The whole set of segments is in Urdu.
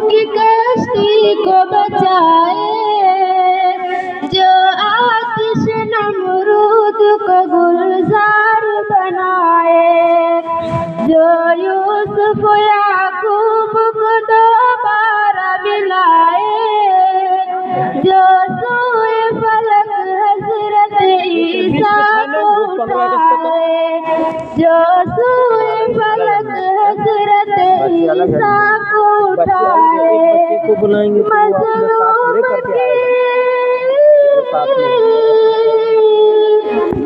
کی کشتی کو بچائے، جو آتش نمرود کو گلزار بنائے، جو یوسف یعقوب کو دوبارہ ملائے، جو سوئے فلک حضرت عیسیٰ کو اٹھائے، جو سوئے فلک حضرت عیسیٰ کو اٹھائے،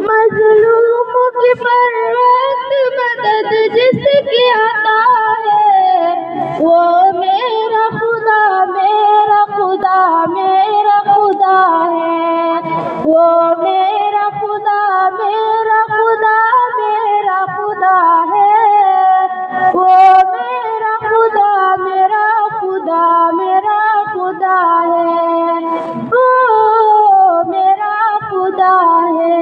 مظلوم کی پر وقت مدد جس کی عطا ہے، وہ میرا خدا میرا خدا میرا خدا ہے، وہ میرا خدا میرا خدا میرا خدا ہے، وہ میرا خدا میرا خدا میرا خدا ہے، وہ میرا خدا ہے۔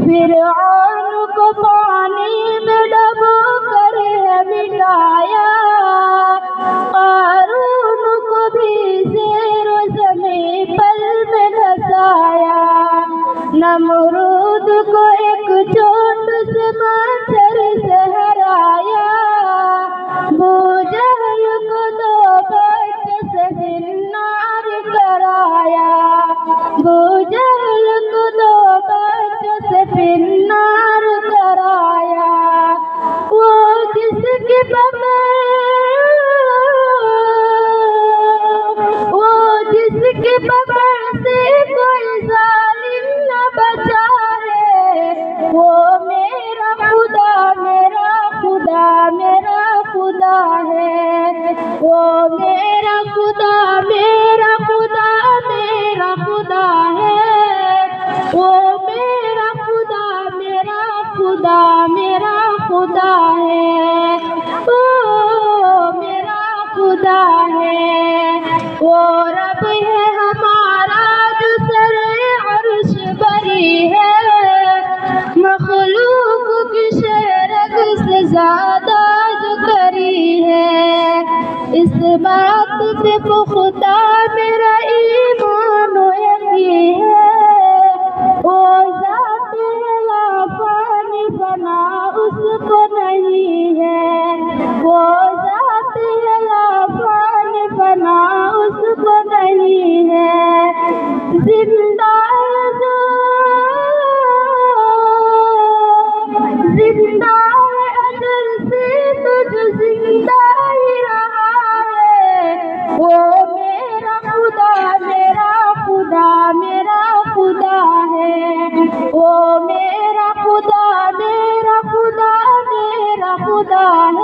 فرعون کو پانی میں ڈبو کر مٹایا، قارون کو بھی زیر و زمین پل میں دھسایا، نمرود کو ایک چوٹ سے مچھر سے ہرایا، بوجہل کو دو بچے سے زنار کرایا، بوجہل کو دو بچے سے زنار کرایا، وہ جس کے پکڑ سے کوئی ظالم نہ بچا ہے، وہ میرا خدا میرا خدا میرا خدا ہے، وہ میرا خدا میرا خدا میرا خدا ہے، وہ میرا خدا میرا خدا میرا خدا ہے، وہ میرا خدا ہے، وہ رب ہے ہمارا جو سر عرش بری ہے، مخلوق کی شرک سے زیادہ جو کری ہے، اس بات پہ پختہ میرا ایمان و یقین ہے، وہ ذات ہے لا فانی فنا اس کو نہیں ہے، وہ ذات ہے لا فانی فنا اس کو نہیں ہے، زندہ ہے زندہ ہے اجل سے تو جو زندہ ہی رہا ہے، وہ میرا خدا میرا خدا میرا خدا ہے، وہ میرا خدا میرا خدا میرا خدا ہے۔